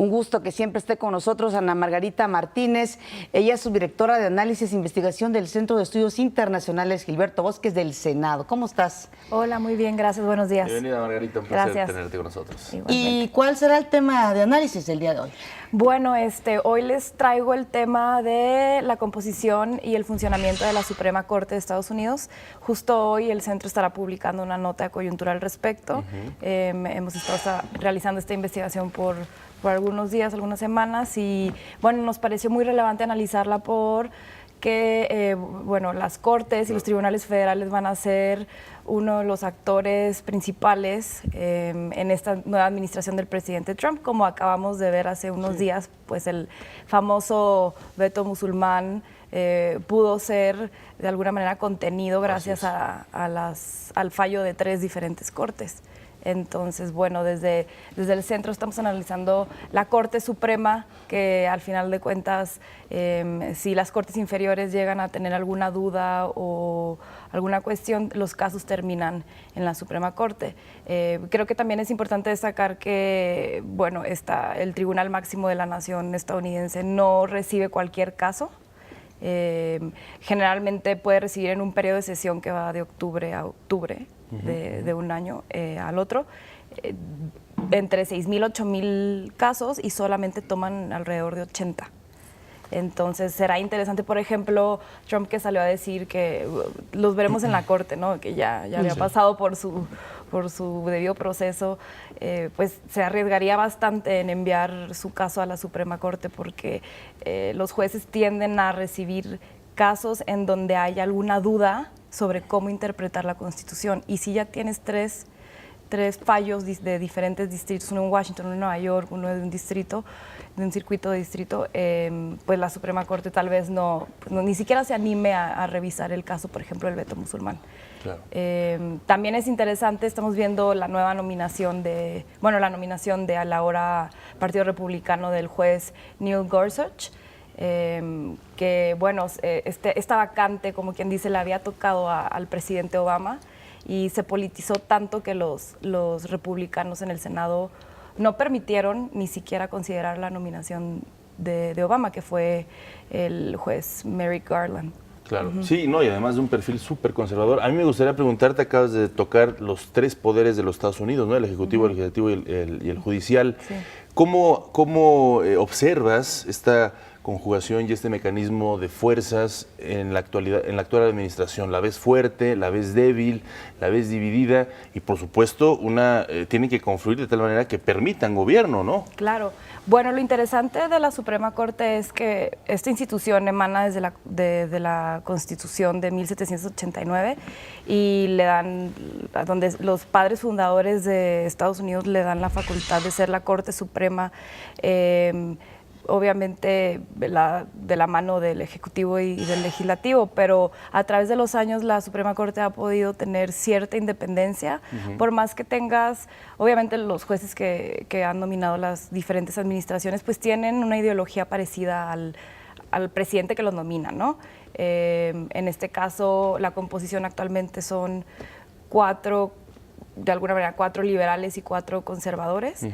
Un gusto que siempre esté con nosotros Ana Margarita Martínez. Ella es subdirectora de Análisis e Investigación del Centro de Estudios Internacionales Gilberto Bosques del Senado. ¿Cómo estás? Hola, muy bien, gracias, buenos días. Bienvenida, Margarita, un placer tenerte con nosotros. ¿Y cuál será el tema de análisis del día de hoy? Bueno, hoy les traigo el tema de la composición y el funcionamiento de la Suprema Corte de Estados Unidos. Justo hoy el centro estará publicando una nota de coyuntura al respecto. Hemos estado realizando esta investigación por algunos días, algunas semanas, y bueno, nos pareció muy relevante analizarla porque las cortes y los tribunales federales van a ser uno de los actores principales en esta nueva administración del presidente Trump, como acabamos de ver hace unos días, pues el famoso veto musulmán pudo ser de alguna manera contenido gracias al fallo de 3 diferentes cortes. Entonces, bueno, desde el centro estamos analizando la Corte Suprema, que al final de cuentas, si las cortes inferiores llegan a tener alguna duda o alguna cuestión, los casos terminan en la Suprema Corte. Creo que también es importante destacar que, bueno, el Tribunal Máximo de la Nación estadounidense no recibe cualquier caso. Generalmente puede recibir en un periodo de sesión que va de octubre a octubre de un año al otro, entre 6,000 8,000 casos, y solamente toman alrededor de 80. Entonces será interesante, por ejemplo, Trump, que salió a decir que los veremos en la corte, ¿no? Que ya había pasado por su debido proceso, pues se arriesgaría bastante en enviar su caso a la Suprema Corte, porque los jueces tienden a recibir casos en donde hay alguna duda sobre cómo interpretar la Constitución. Y si ya tienes tres fallos de diferentes distritos, uno en Washington, uno en Nueva York, uno de un distrito, de un circuito de distrito, pues la Suprema Corte tal vez ni siquiera se anime a revisar el caso, por ejemplo, del veto musulmán. Claro. También es interesante, estamos viendo la nueva nominación la nominación de al ahora Partido Republicano del juez Neil Gorsuch, que bueno, esta vacante, como quien dice, le había tocado al presidente Obama, y se politizó tanto que los republicanos en el Senado no permitieron ni siquiera considerar la nominación de Obama, que fue el juez Merrick Garland. Claro, sí, no, y además de un perfil súper conservador. A mí me gustaría preguntarte, acabas de tocar los 3 poderes de los Estados Unidos, ¿no? El ejecutivo, el legislativo y el judicial. Sí. ¿Cómo observas esta conjugación y este mecanismo de fuerzas en la actual administración? ¿La ves fuerte, la ves débil, la ves dividida? Y por supuesto, tiene que confluir de tal manera que permitan gobierno, ¿no? Claro. Bueno, lo interesante de la Suprema Corte es que esta institución emana desde la Constitución de 1789, y donde los padres fundadores de Estados Unidos le dan la facultad de ser la Corte Suprema, obviamente de la mano del Ejecutivo y del Legislativo, pero a través de los años la Suprema Corte ha podido tener cierta independencia, por más que tengas, obviamente los jueces que han nominado las diferentes administraciones, pues tienen una ideología parecida al presidente que los nomina, ¿no? En este caso, la composición actualmente son 4 liberales y 4 conservadores.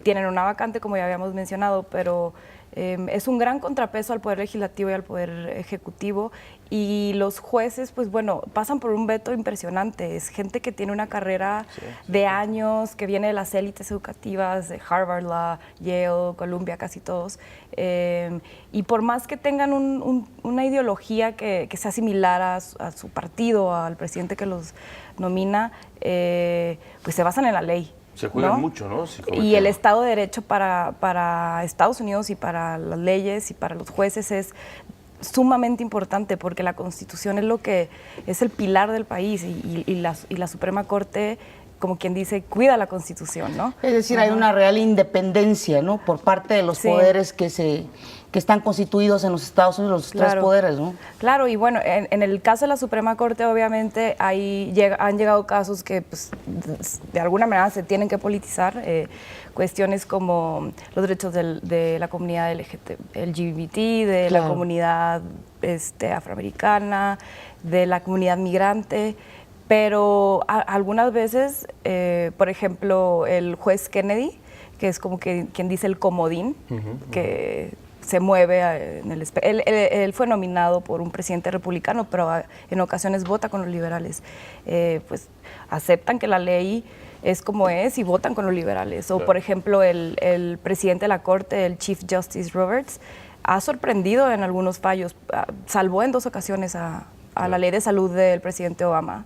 Tienen una vacante, como ya habíamos mencionado, pero es un gran contrapeso al Poder Legislativo y al Poder Ejecutivo, y los jueces, pues bueno, pasan por un veto impresionante. Es gente que tiene una carrera de años, que viene de las élites educativas, de Harvard, Yale, Columbia, casi todos, y por más que tengan una ideología que sea similar a su partido, al presidente que los nomina, pues se basan en la ley. Se juegan mucho, ¿no? Y el Estado de Derecho para Estados Unidos y para las leyes y para los jueces es sumamente importante, porque la Constitución es es el pilar del país, y la Suprema Corte, como quien dice, cuida la Constitución, ¿no? Es decir, hay una real independencia, ¿no? Por parte de los poderes que están constituidos en los Estados Unidos, los 3 poderes, ¿no? Claro, y bueno, en el caso de la Suprema Corte, obviamente, han llegado casos que, pues, de alguna manera se tienen que politizar, cuestiones como los derechos de la comunidad LGBT, de la comunidad afroamericana, de la comunidad migrante. Pero algunas veces, por ejemplo, el juez Kennedy que es como que quien dice el comodín, que se mueve en el él fue nominado por un presidente republicano, pero en ocasiones vota con los liberales. Pues aceptan que la ley es como es y votan con los liberales. O, por ejemplo, el presidente de la Corte, el Chief Justice Roberts, ha sorprendido en algunos fallos. Salvó en 2 ocasiones a la ley de salud del presidente Obama.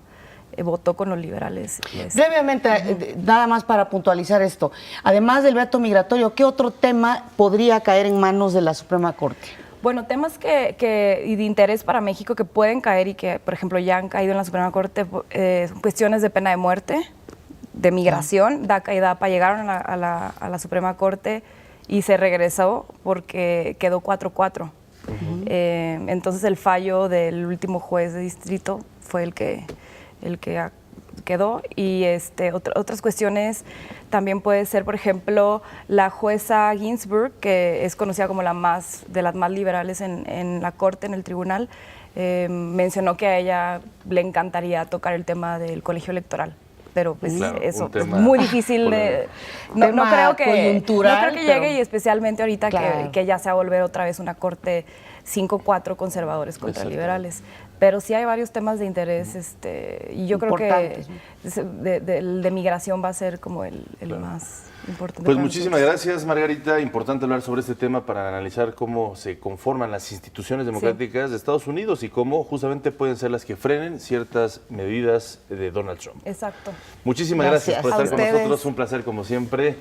Votó con los liberales. Brevemente, nada más para puntualizar esto, además del veto migratorio, ¿qué otro tema podría caer en manos de la Suprema Corte? Bueno, temas y de interés para México que pueden caer y que, por ejemplo, ya han caído en la Suprema Corte, cuestiones de pena de muerte, de migración. DACA y DAPA llegaron a la Suprema Corte y se regresó porque quedó 4-4. Entonces el fallo del último juez de distrito fue el que quedó. Y otras cuestiones también puede ser, por ejemplo, la jueza Ginsburg, que es conocida como de las más liberales en la corte, en el tribunal, mencionó que a ella le encantaría tocar el tema del colegio electoral. Pero pues claro, eso es muy difícil no creo que llegue, y especialmente ahorita que ya se va a volver otra vez una corte 5-4 conservadores contra liberales. Pero sí hay varios temas de interés y yo creo que de migración va a ser como el más importante. Pues muchísimas gracias, Margarita. Importante hablar sobre este tema para analizar cómo se conforman las instituciones democráticas de Estados Unidos y cómo justamente pueden ser las que frenen ciertas medidas de Donald Trump. Exacto. Muchísimas gracias por estar con nosotros. Un placer como siempre.